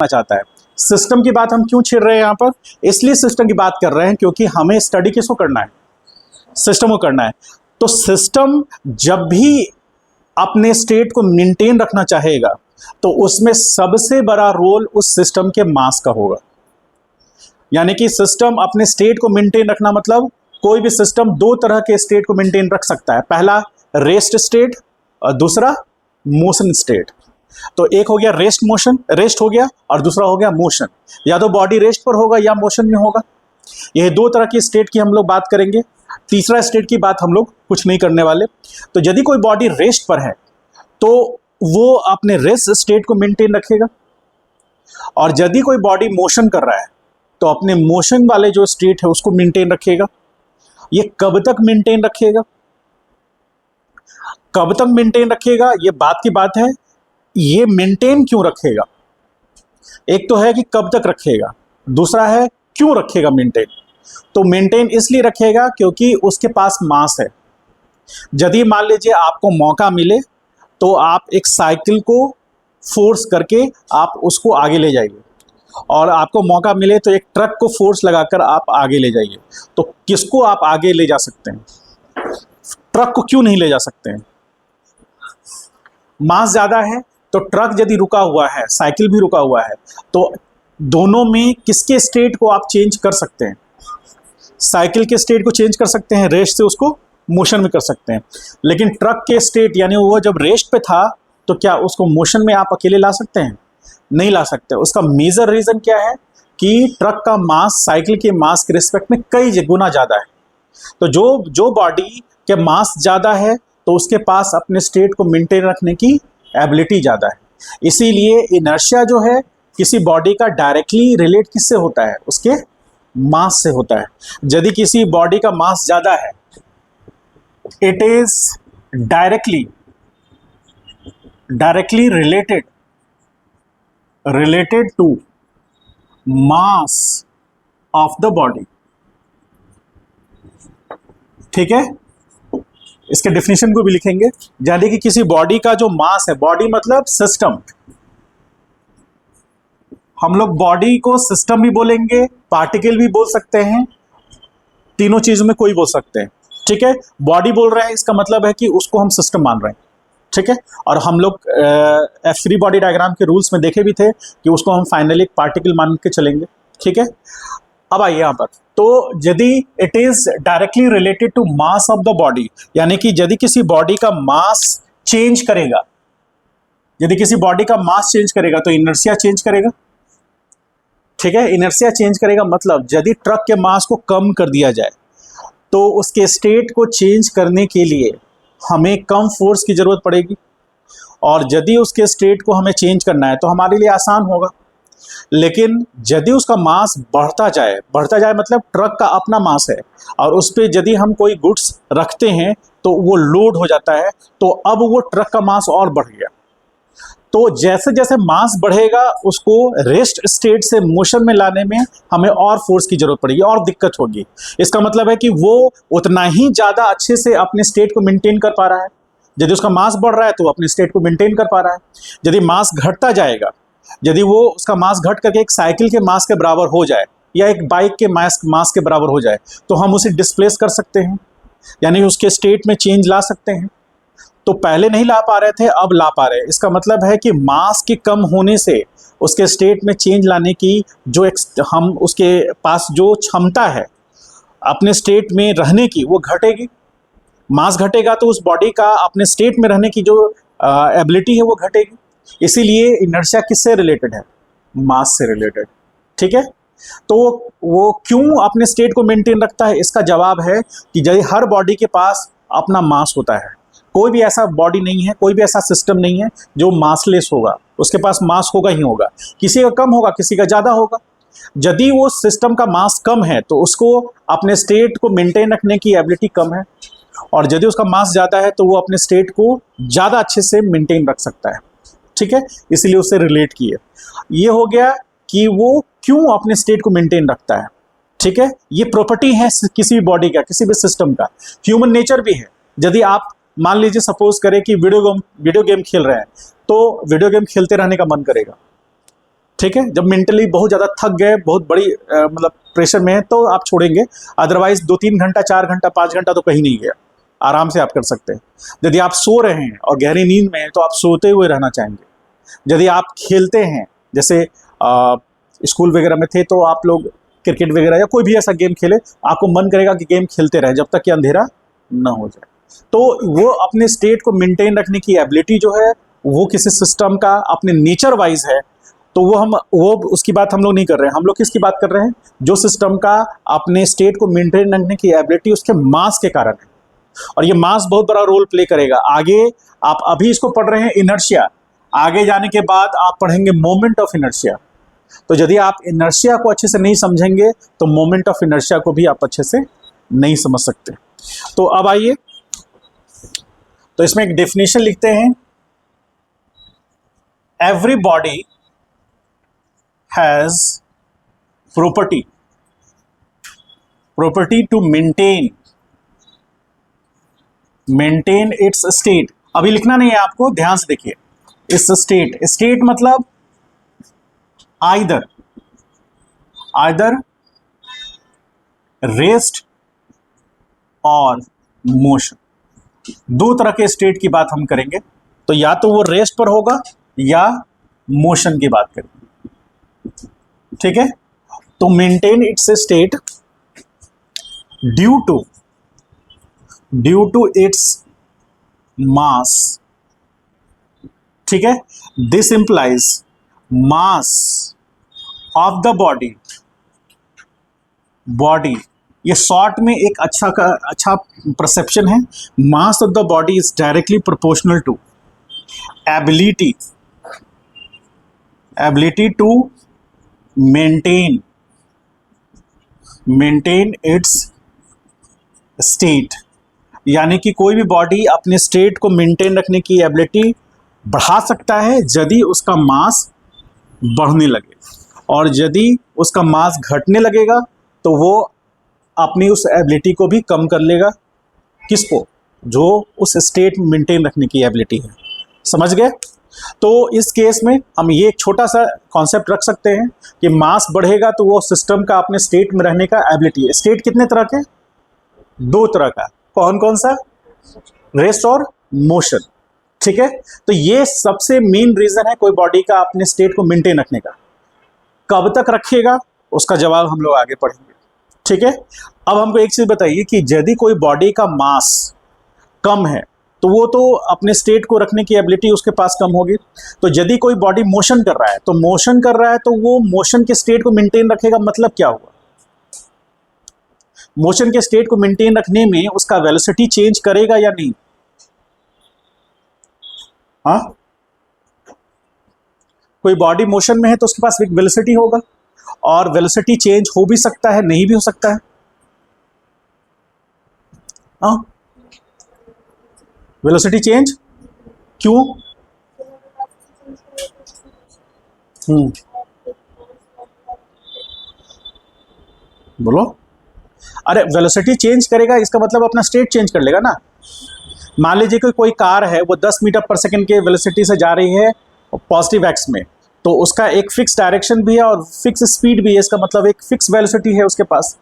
चाहता है। सिस्टम की बात हम क्यों छेड़ रहे हैं यहाँ पर? इसलिए सिस्टम की बात कर रहे हैं क्योंकि हमें स्टडी किसको करना है? सिस्टम को करना है। तो सिस्टम जब भी अपने स्टेट को मेंटेन रखना चाहेगा तो उसमें सबसे बड़ा रोल उस सिस्टम के मास का होगा। यानी कि सिस्टम अपने स्टेट को मेंटेन रखना मतलब कोई भी सिस्टम दो तरह के स्टेट को मेंटेन रख सकता है। पहला रेस्ट स्टेट और दूसरा मोशन स्टेट। तो एक हो गया रेस्ट हो गया, और दूसरा हो गया मोशन। या तो बॉडी रेस्ट पर होगा या मोशन में होगा। यह दो तरह की स्टेट की हम लोग बात करेंगे। तीसरा स्टेट की बात हम लोग कुछ नहीं करने वाले। तो यदि कोई बॉडी रेस्ट पर है तो वो अपने रेस्ट स्टेट को मेंटेन रखेगा, और यदि कोई बॉडी मोशन कर रहा है तो अपने मोशन वाले जो स्टेट है उसको मेंटेन रखेगा। ये कब तक मेंटेन रखेगा? कब तक मेंटेन रखेगा ये बात की बात है। ये मेंटेन क्यों रखेगा? एक तो है कि कब तक रखेगा, दूसरा है क्यों रखेगा मेंटेन। तो मेंटेन इसलिए रखेगा क्योंकि उसके पास मास है। यदि मान लीजिए आपको मौका मिले तो आप एक साइकिल को फोर्स करके आप उसको आगे ले जाइए, और आपको मौका मिले तो एक ट्रक को फोर्स लगाकर आप आगे ले जाइए, तो किसको आप आगे ले जा सकते हैं? ट्रक को क्यों नहीं ले जा सकते हैं? मास ज़्यादा है। तो ट्रक यदि रुका हुआ है, साइकिल भी रुका हुआ है, तो दोनों में किसके स्टेट को आप चेंज कर सकते हैं? साइकिल के स्टेट को चेंज कर सकते हैं, रेस्ट से उसको मोशन में कर सकते हैं। लेकिन ट्रक के स्टेट यानी वो जब रेस्ट पे था तो क्या उसको मोशन में आप अकेले ला सकते हैं? नहीं ला सकते। उसका मेजर रीज़न क्या है कि ट्रक का मास साइकिल के मास के रिस्पेक्ट में कई गुना ज़्यादा है। तो जो बॉडी के मास ज़्यादा है तो उसके पास अपने स्टेट को मेंटेन रखने की एबिलिटी ज़्यादा है। इसीलिए इनर्शिया जो है किसी बॉडी का डायरेक्टली रिलेट किससे होता है? उसके मास से होता है। यदि किसी बॉडी का मास ज़्यादा है, it is directly related to mass of the body. ठीक है, इसके डेफिनेशन को भी लिखेंगे। यानी कि किसी बॉडी का जो मास है, बॉडी मतलब सिस्टम, हम लोग बॉडी को सिस्टम भी बोलेंगे, पार्टिकल भी बोल सकते हैं, तीनों चीजों में कोई बोल सकते हैं। ठीक है, बॉडी बोल रहे हैं इसका मतलब है कि उसको हम सिस्टम मान रहे हैं। ठीक है, और हम लोग फ्री बॉडी डायग्राम के रूल्स में देखे भी थे कि उसको हम फाइनली एक पार्टिकल मान के चलेंगे। ठीक है, अब आइए यहाँ पर। तो यदि it is directly related to mass of the body, यानी कि यदि किसी बॉडी का मास चेंज करेगा, यदि किसी बॉडी का मास चेंज करेगा तो इनर्शिया चेंज करेगा। ठीक है, इनर्शिया चेंज करेगा मतलब यदि ट्रक के मास को कम कर दिया जाए तो उसके स्टेट को चेंज करने के लिए हमें कम फोर्स की ज़रूरत पड़ेगी, और यदि उसके स्टेट को हमें चेंज करना है तो हमारे लिए आसान होगा। लेकिन यदि उसका मास बढ़ता जाए मतलब ट्रक का अपना मास है और उस पर यदि हम कोई गुड्स रखते हैं तो वो लोड हो जाता है, तो अब वो ट्रक का मास और बढ़ गया। तो जैसे जैसे मास बढ़ेगा उसको रेस्ट स्टेट से मोशन में लाने में हमें और फोर्स की जरूरत पड़ेगी और दिक्कत होगी। इसका मतलब है कि वो उतना ही ज़्यादा अच्छे से अपने स्टेट को मेंटेन कर पा रहा है। यदि उसका मास बढ़ रहा है तो वो अपने स्टेट को मेंटेन कर पा रहा है। यदि मास घटता जाएगा, यदि वो उसका मास घट करके एक साइकिल के मास के बराबर हो जाए या एक बाइक के मास के बराबर हो जाए तो हम उसे डिस्प्लेस कर सकते हैं, यानी उसके स्टेट में चेंज ला सकते हैं। तो पहले नहीं ला पा रहे थे, अब ला पा रहे हैं। इसका मतलब है कि मास के कम होने से उसके स्टेट में चेंज लाने की जो हम उसके पास जो क्षमता है अपने स्टेट में रहने की वो घटेगी। मास घटेगा तो उस बॉडी का अपने स्टेट में रहने की जो एबिलिटी है वो घटेगी। इसीलिए इनर्शिया किससे रिलेटेड है? मास से रिलेटेड। ठीक है, तो वो क्यों अपने स्टेट को मेंटेन रखता है? इसका जवाब है कि यदि हर बॉडी के पास अपना मास होता है, कोई भी ऐसा बॉडी नहीं है, कोई भी ऐसा सिस्टम नहीं है जो मासलेस होगा, उसके पास मास होगा ही होगा। किसी का कम होगा, किसी का ज़्यादा होगा। यदि वो सिस्टम का मास कम है तो उसको अपने स्टेट को मेंटेन रखने की एबिलिटी कम है, और यदि उसका मास ज़्यादा है तो वो अपने स्टेट को ज़्यादा अच्छे से मेंटेन रख सकता है। ठीक है, इसलिए उससे रिलेट किए। ये हो गया कि वो क्यों अपने स्टेट को मेंटेन रखता है। ठीक है, ये प्रॉपर्टी है किसी भी बॉडी का, किसी भी सिस्टम का। ह्यूमन नेचर भी है। यदि आप मान लीजिए सपोज करें कि वीडियो गेम खेल रहे हैं तो वीडियो गेम खेलते रहने का मन करेगा। ठीक है, जब मेंटली बहुत ज़्यादा थक गए, बहुत बड़ी मतलब प्रेशर में है, तो आप छोड़ेंगे। अदरवाइज 2-3 घंटा, 4 घंटा, 5 घंटा तो कहीं नहीं गया, आराम से आप कर सकते हैं। यदि आप सो रहे हैं और गहरी नींद में हैं तो आप सोते हुए रहना चाहेंगे। यदि आप खेलते हैं, जैसे स्कूल वगैरह में थे तो आप लोग क्रिकेट वगैरह या कोई भी ऐसा गेम खेले, आपको मन करेगा कि गेम खेलते रहे जब तक कि अंधेरा ना हो जाए। तो वो अपने स्टेट को मेंटेन रखने की एबिलिटी जो है वो किसी सिस्टम का अपने नेचर वाइज है, तो वो उसकी बात हम लोग नहीं कर रहे हैं। हम लोग किसकी बात कर रहे हैं? जो सिस्टम का अपने स्टेट को मेंटेन रखने की एबिलिटी उसके मास के कारण है, और ये मास बहुत बड़ा रोल प्ले करेगा। आगे आप अभी इसको पढ़ रहे हैं इनर्शिया, आगे जाने के बाद आप पढ़ेंगे मोमेंट ऑफ इनर्शिया। तो यदि आप इनर्शिया को अच्छे से नहीं समझेंगे तो मोमेंट ऑफ इनर्शिया को भी आप अच्छे से नहीं समझ सकते। तो अब आइए, तो इसमें एक डेफिनेशन लिखते हैं, every body has property to maintain its state। अभी लिखना नहीं है आपको, ध्यान से देखिए। इस स्टेट मतलब either रेस्ट और मोशन, दो तरह के स्टेट की बात हम करेंगे। तो या तो वो रेस्ट पर होगा या मोशन की बात करेंगे, ठीक है। तो maintain its state due to its mass, ठीक है। This implies mass of the body, ये शॉर्ट में एक अच्छा परसेप्शन है। Mass of the body is directly proportional to ability to maintain its state, यानी कि कोई भी बॉडी अपने स्टेट को मेंटेन रखने की एबिलिटी बढ़ा सकता है यदि उसका मास बढ़ने लगे, और यदि उसका मास घटने लगेगा तो वो अपनी उस एबिलिटी को भी कम कर लेगा। किसको? जो उस स्टेट में मेंटेन रखने की एबिलिटी है। समझ गए? तो इस केस में हम ये एक छोटा सा कॉन्सेप्ट रख सकते हैं कि मास बढ़ेगा तो वो सिस्टम का अपने स्टेट में रहने का एबिलिटी है। स्टेट कितने तरह के? दो तरह का। कौन कौन सा? रेस्ट और मोशन, ठीक है। तो ये सबसे मेन रीजन है कोई बॉडी का अपने स्टेट को मेंटेन रखने का। कब तक रखेगा उसका जवाब हम लोग आगे पढ़ेंगे, ठीक है। अब हमको एक चीज बताइए कि यदि कोई बॉडी का मास कम है तो वो तो अपने स्टेट को रखने की एबिलिटी उसके पास कम होगी। तो यदि कोई बॉडी मोशन कर रहा है तो वो मोशन के स्टेट को मेंटेन रखेगा। मतलब क्या हुआ? मोशन के स्टेट को मेंटेन रखने में उसका वेलोसिटी चेंज करेगा या नहीं? हाँ, कोई बॉडी मोशन में है तो उसके पास एक वेलोसिटी होगा, और वेलोसिटी चेंज हो भी सकता है, नहीं भी हो सकता है। हाँ, वेलोसिटी चेंज क्यों? बोलो। अरे वेलोसिटी चेंज करेगा इसका मतलब अपना स्टेट चेंज कर लेगा ना। मान लीजिए कि कोई कार है वो 10 मीटर पर सेकंड के वेलोसिटी से जा रही है पॉजिटिव एक्स में, तो उसका एक फिक्स डायरेक्शन भी है और फिक्स स्पीड भी है। इसका मतलब एक फिक्स वेलोसिटी है उसके पास।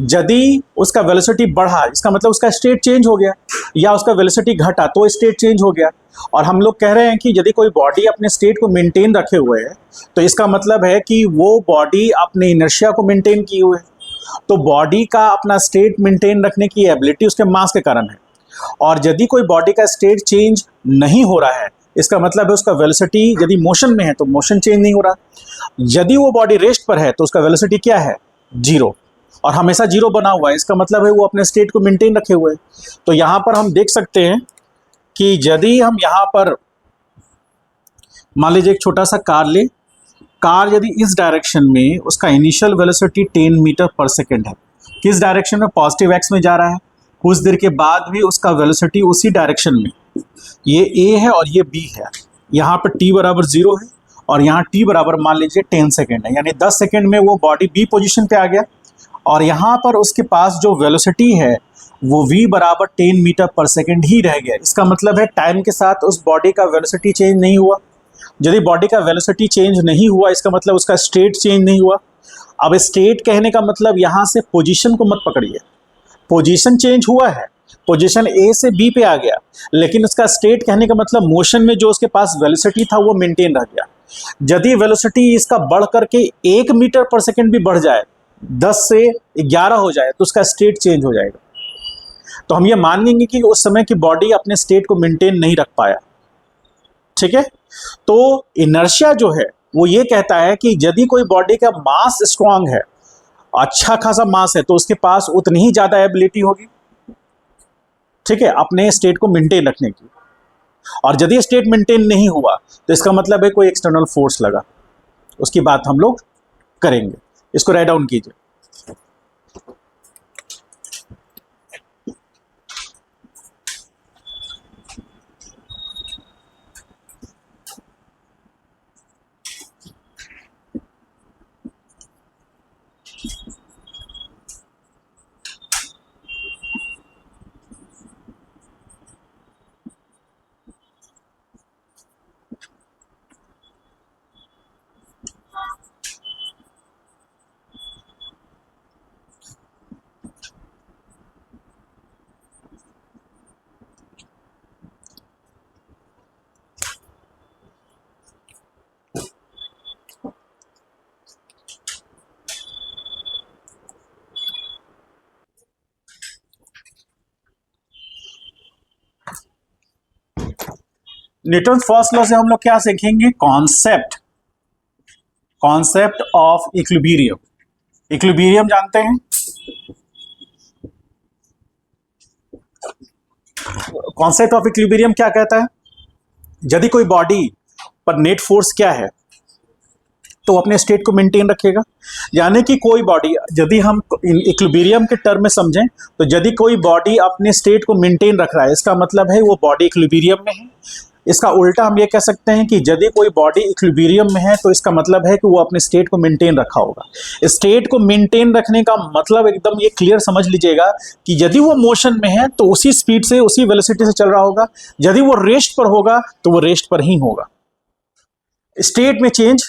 यदि उसका वेलोसिटी बढ़ा इसका मतलब उसका स्टेट चेंज हो गया, या उसका वेलोसिटी घटा तो स्टेट चेंज हो गया। और हम लोग कह रहे हैं कि यदि कोई बॉडी अपने स्टेट को मेंटेन रखे हुए है तो इसका मतलब है कि वो बॉडी अपने इनर्शिया को मेंटेन किए हुए है। तो बॉडी का अपना स्टेट मेंटेन रखने की एबिलिटी उसके मास के कारण है। और यदि कोई बॉडी का स्टेट चेंज नहीं हो रहा है इसका मतलब है उसका वेलोसिटी, यदि मोशन में है तो मोशन चेंज नहीं हो रहा। यदि वो बॉडी रेस्ट पर है तो उसका वेलोसिटी क्या है? 0, और हमेशा 0 बना हुआ है। इसका मतलब है वो अपने स्टेट को मेंटेन रखे हुए है। तो यहाँ पर हम देख सकते हैं कि यदि हम यहाँ पर मान लीजिए एक छोटा सा कार ले, कार यदि इस डायरेक्शन में उसका इनिशियल वेलोसिटी 10 मीटर पर सेकेंड है, किस डायरेक्शन में? पॉजिटिव एक्स में जा रहा है। कुछ देर के बाद भी उसका वेलोसिटी उसी डायरेक्शन में, ये ए है और ये बी है। यहाँ पर t बराबर 0 है और यहाँ t बराबर मान लीजिए 10 सेकेंड है, यानी 10 सेकेंड में वो बॉडी बी पोजीशन पे आ गया। और यहाँ पर उसके पास जो वेलोसिटी है वो v बराबर 10 मीटर पर सेकेंड ही रह गया। इसका मतलब है टाइम के साथ उस बॉडी का वेलोसिटी चेंज नहीं हुआ। यदि बॉडी का वेलोसिटी चेंज नहीं हुआ इसका मतलब उसका स्टेट चेंज नहीं हुआ। अब स्टेट कहने का मतलब यहां से पोजीशन को मत पकड़िए, पोजीशन चेंज हुआ है, पोजीशन ए से बी पे आ गया, लेकिन उसका स्टेट कहने का मतलब मोशन में जो उसके पास वेलोसिटी था वो मेंटेन रह गया। यदि वेलोसिटी इसका बढ़ करके 1 मीटर पर सेकेंड भी बढ़ जाए, 10 से 11 हो जाए, तो उसका स्टेट चेंज हो जाएगा। तो हम ये मान लेंगे कि उस समय की बॉडी अपने स्टेट को मेंटेन नहीं रख पाया। ठीक है, तो इनर्शिया जो है वो ये कहता है कि यदि कोई बॉडी का मास स्ट्रांग है, अच्छा खासा मास है, तो उसके पास उतनी ही ज्यादा एबिलिटी होगी, ठीक है, अपने स्टेट को मेंटेन रखने की। और यदि स्टेट मेंटेन नहीं हुआ तो इसका मतलब है कोई एक्सटर्नल फोर्स लगा, उसकी बात हम लोग करेंगे। इसको राइट डाउन कीजिए। न्यूटन फर्स्ट लॉ से हम लोग क्या सीखेंगे? Concept of equilibrium. इक्विलिब्रियम जानते हैं? कॉन्सेप्ट ऑफ इक्विलिब्रियम क्या कहता है? यदि कोई बॉडी पर नेट फोर्स क्या है तो अपने स्टेट को मेंटेन रखेगा। यानी कि कोई बॉडी, यदि हम इक्विलिब्रियम के टर्म में समझें, तो यदि कोई बॉडी अपने स्टेट को मेंटेन रख रहा है, इसका मतलब है वो बॉडी इक्विलिब्रियम में है। इसका उल्टा हम ये कह सकते हैं कि यदि कोई बॉडी इक्विलिब्रियम में है तो इसका मतलब है कि वो अपने स्टेट को मेंटेन रखा होगा। स्टेट को मेंटेन रखने का मतलब एकदम ये क्लियर समझ लीजिएगा कि यदि वो मोशन में है तो उसी स्पीड से, उसी वेलोसिटी से चल रहा होगा। यदि वो रेस्ट पर होगा तो वो रेस्ट पर ही होगा, स्टेट में चेंज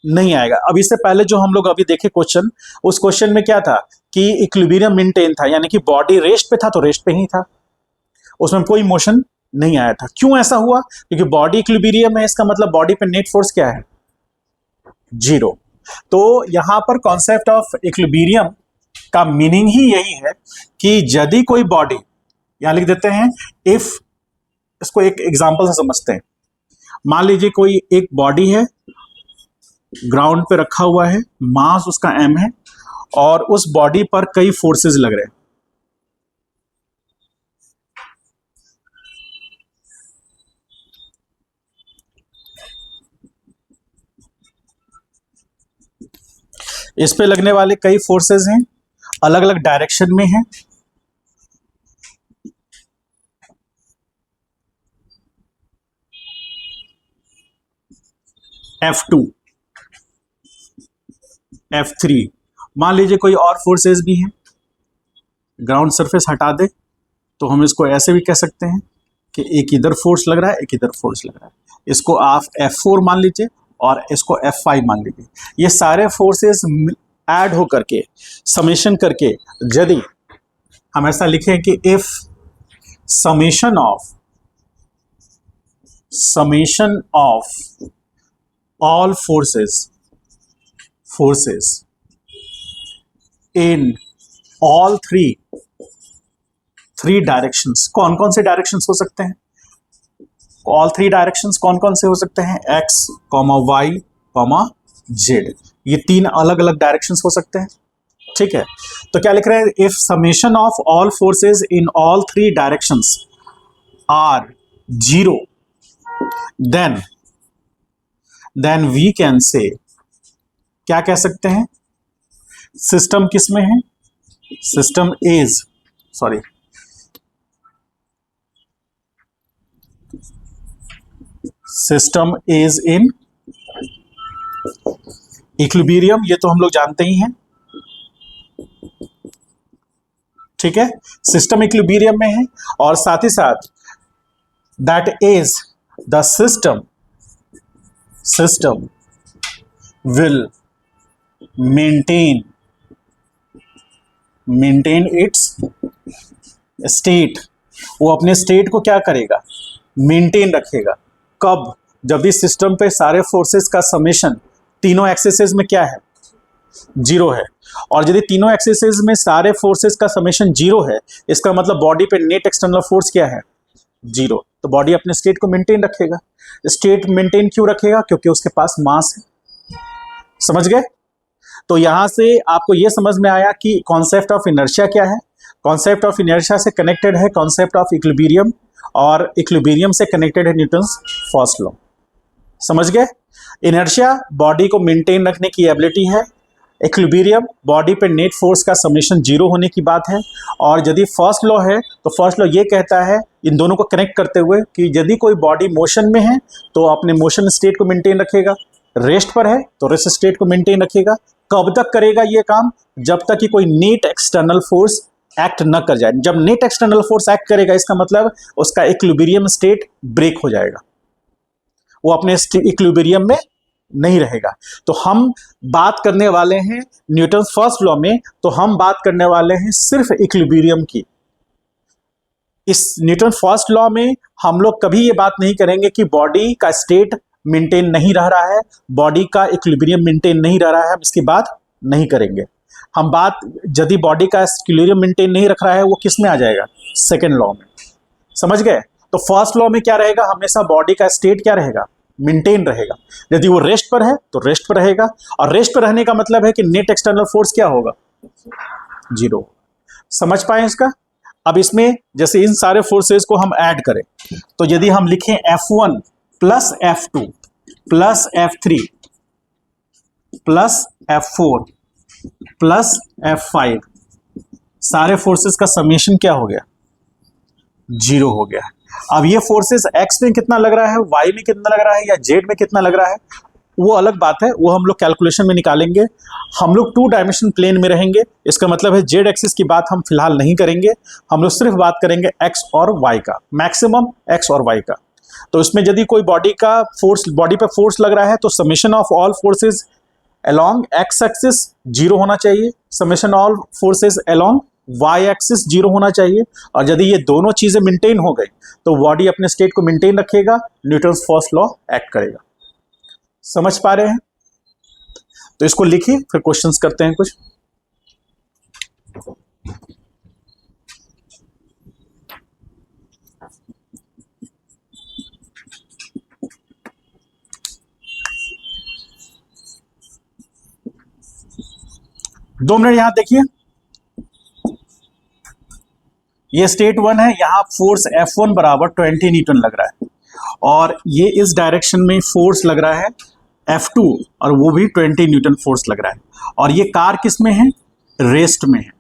नहीं आएगा। अब इससे पहले जो हम लोग अभी देखे क्वेश्चन, उस क्वेश्चन में क्या था कि इक्विलिब्रियम मेंटेन था, यानी कि बॉडी रेस्ट पे था तो रेस्ट पे ही था, उसमें कोई मोशन नहीं आया था। क्यों ऐसा हुआ? क्योंकि बॉडी इक्विलिब्रियम है, इसका मतलब बॉडी पे नेट फोर्स क्या है? 0। तो यहां पर कॉन्सेप्ट ऑफ इक्विलिब्रियम का मीनिंग ही यही है कि यदि कोई बॉडी, यहां लिख देते हैं इफ, इसको एक एग्जांपल से समझते हैं। मान लीजिए कोई एक बॉडी है, ग्राउंड पे रखा हुआ है, मास उसका m है और उस बॉडी पर कई फोर्सेस लग रहे हैं। इस पे लगने वाले कई फोर्सेस हैं, अलग अलग डायरेक्शन में हैं। F2, F3, मान लीजिए कोई और फोर्सेस भी हैं। ग्राउंड सरफेस हटा दे तो हम इसको ऐसे भी कह सकते हैं कि एक इधर फोर्स लग रहा है, एक इधर फोर्स लग रहा है। इसको आप F4 मान लीजिए और इसको F5 मान लीजिए। ये सारे फोर्सेस ऐड हो करके, समेशन करके, यदि हम ऐसा लिखें कि if summation of all forces in all three directions, कौन कौन से डायरेक्शंस हो सकते हैं? ऑल 3 डायरेक्शंस कौन कौन से हो सकते हैं? x, y, z। ये 3 अलग अलग डायरेक्शंस हो सकते हैं। ठीक है, तो क्या लिख रहे हैं? If summation of all forces in all 3 directions are 0, then we can say, क्या कह सकते हैं? सिस्टम किस में है? System is in equilibrium. ये तो हम लोग जानते ही हैं। ठीक है, सिस्टम इक्विलिब्रियम में है और साथ ही साथ that is the system system will maintain its state, वो अपने स्टेट को क्या करेगा, मेंटेन रखेगा। कब? जब इस सिस्टम पे सारे फोर्सेस का समेशन तीनों एक्सेसेस में क्या है, जीरो है। और यदि तीनों एक्सेसेस में सारे फोर्सेस का समेशन जीरो है, इसका मतलब बॉडी पे नेट एक्सटर्नल फोर्स क्या है, जीरो। तो बॉडी अपने स्टेट को मेंटेन रखेगा। स्टेट मेंटेन क्यों रखेगा? क्योंकि उसके पास मास है। समझ गए? तो यहां से आपको यह समझ में आया कि कॉन्सेप्ट ऑफ इनर्शिया क्या है। कॉन्सेप्ट ऑफ इनर्शिया से कनेक्टेड है कॉन्सेप्ट ऑफ इक्विलिब्रियम, और इक्विलिब्रियम से कनेक्टेड है न्यूटन्स फर्स्ट लॉ। समझ गए? इनर्शिया बॉडी को मेंटेन रखने की एबिलिटी है, इक्विलिब्रियम बॉडी पे नेट फोर्स का समेशन जीरो होने की बात है। और यदि फर्स्ट लॉ है तो फर्स्ट लॉ ये कहता है, इन दोनों को कनेक्ट करते हुए, कि यदि कोई बॉडी मोशन में है तो अपने मोशन स्टेट को मेंटेन रखेगा, रेस्ट पर है तो रेस्ट स्टेट को मेंटेन रखेगा। कब तक करेगा ये काम? जब तक कि कोई नेट एक्सटर्नल फोर्स एक्ट न कर जाए। जब नेट एक्सटर्नल फोर्स एक्ट करेगा, इसका मतलब उसका इक्विलिब्रियम स्टेट ब्रेक हो जाएगा, वो अपने इक्विलिब्रियम में नहीं रहेगा। तो हम बात करने वाले हैं न्यूटन फर्स्ट लॉ में, तो हम बात करने वाले हैं सिर्फ इक्विलिब्रियम की। इस न्यूटन फर्स्ट लॉ में हम लोग कभी ये बात नहीं करेंगे कि बॉडी का स्टेट मेंटेन नहीं रह रहा है, बॉडी का इक्विलिब्रियम मेंटेन नहीं रह रहा है, हम इसकी बात नहीं करेंगे। हम बात, यदि बॉडी का इक्विलिब्रियम मेंटेन नहीं रख रहा है, वो किस में आ जाएगा, सेकेंड लॉ में। समझ गए? तो फर्स्ट लॉ में क्या रहेगा, हमेशा बॉडी का स्टेट क्या रहेगा, मेंटेन रहेगा। यदि वो रेस्ट पर है तो रेस्ट पर रहेगा, और रेस्ट पर रहने का मतलब है कि नेट एक्सटर्नल फोर्स क्या होगा, जीरो। समझ पाए इसका? अब इसमें जैसे इन सारे फोर्सेस को हम ऐड करें, तो यदि हम लिखें F1 plus F2 plus F3 plus F4 plus F5, सारे फोर्सेस का समेशन क्या हो गया, जीरो हो गया। अब ये फोर्सेस एक्स में कितना लग रहा है, वाई में कितना लग रहा है, या जेड में कितना लग रहा है, वो अलग बात है, वो हम लोग कैलकुलेशन में निकालेंगे। हम लोग 2 डायमेंशन प्लेन में रहेंगे, इसका मतलब है जेड एक्सिस की बात हम फिलहाल नहीं करेंगे, हम लोग सिर्फ बात करेंगे एक्स और वाई का, मैक्सिमम एक्स और वाई का। तो इसमें यदि कोई बॉडी का फोर्स, बॉडी पे फोर्स लग रहा है, तो summation of all forces along X axis zero होना चाहिए, summation all forces along Y axis zero होना चाहिए। और यदि ये दोनों चीजें मेंटेन हो गई तो बॉडी अपने स्टेट को मेंटेन रखेगा, न्यूटन्स फर्स्ट लॉ एक्ट करेगा। समझ पा रहे हैं? तो इसको लिखिए, फिर क्वेश्चंस करते हैं कुछ। दो मिनट यहां देखिए, ये स्टेट 1 है, यहां फोर्स F1 बराबर 20 न्यूटन लग रहा है, और ये इस डायरेक्शन में फोर्स लग रहा है F2, और वो भी 20 न्यूटन फोर्स लग रहा है। और ये कार किस में है, रेस्ट में है,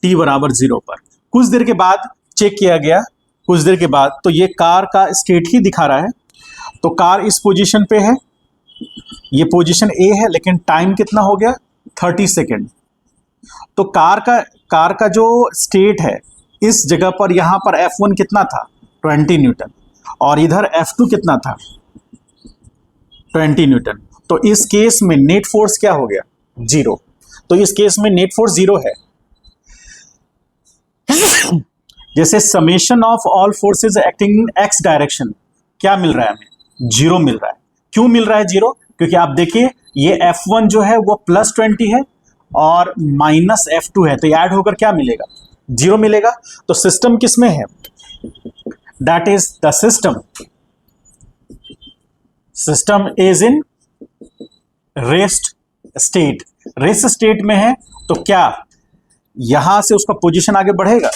t बराबर 0 पर। कुछ देर के बाद चेक किया गया, कुछ देर के बाद, तो ये कार का स्टेट ही दिखा रहा है। तो कार इस पोजीशन पे है, ये पोजीशन A है, लेकिन टाइम कितना हो गया, 30 सेकेंड। तो कार का जो स्टेट है इस जगह पर, यहां पर F1 कितना था, 20 न्यूटन, और इधर F2 कितना था, 20 न्यूटन। तो इस केस में नेट फोर्स क्या हो गया, जीरो। तो इस केस में नेट फोर्स जीरो है। जैसे summation of all forces acting in x direction क्या मिल रहा है हमें, जीरो मिल रहा है। क्यों मिल रहा है जीरो? क्योंकि आप देखिए ये F1 जो है वो +20 है और माइनस F2 है, तो ये ऐड होकर क्या मिलेगा, जीरो मिलेगा। तो सिस्टम किस में है, that is the system is in rest state. Rest state में है, तो क्या यहां से उसका पोजीशन आगे बढ़ेगा,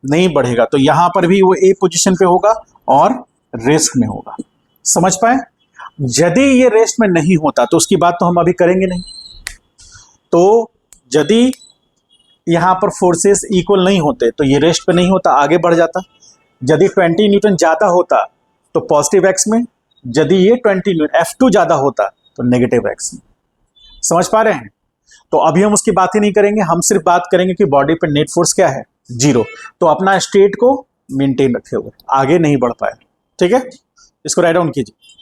नहीं बढ़ेगा। तो यहां पर भी वो ए पोजीशन पे होगा और रेस्ट में होगा। समझ पाए? यदि ये रेस्ट में नहीं होता तो उसकी बात तो हम अभी करेंगे नहीं। तो यदि यहां पर फोर्सेस इक्वल नहीं होते तो ये रेस्ट पे नहीं होता, आगे बढ़ जाता। यदि 20 न्यूटन ज्यादा होता तो पॉजिटिव एक्स में, यदि ये 20 न्यूटन F2 ज्यादा होता तो नेगेटिव एक्स में। समझ पा रहे हैं? तो अभी हम उसकी बात ही नहीं करेंगे, हम सिर्फ बात करेंगे कि बॉडी पे नेट फोर्स क्या है, जीरो। तो अपना स्टेट को मेंटेन रखे हुए, आगे नहीं बढ़ पाए। ठीक है, इसको राइट डाउन कीजिए।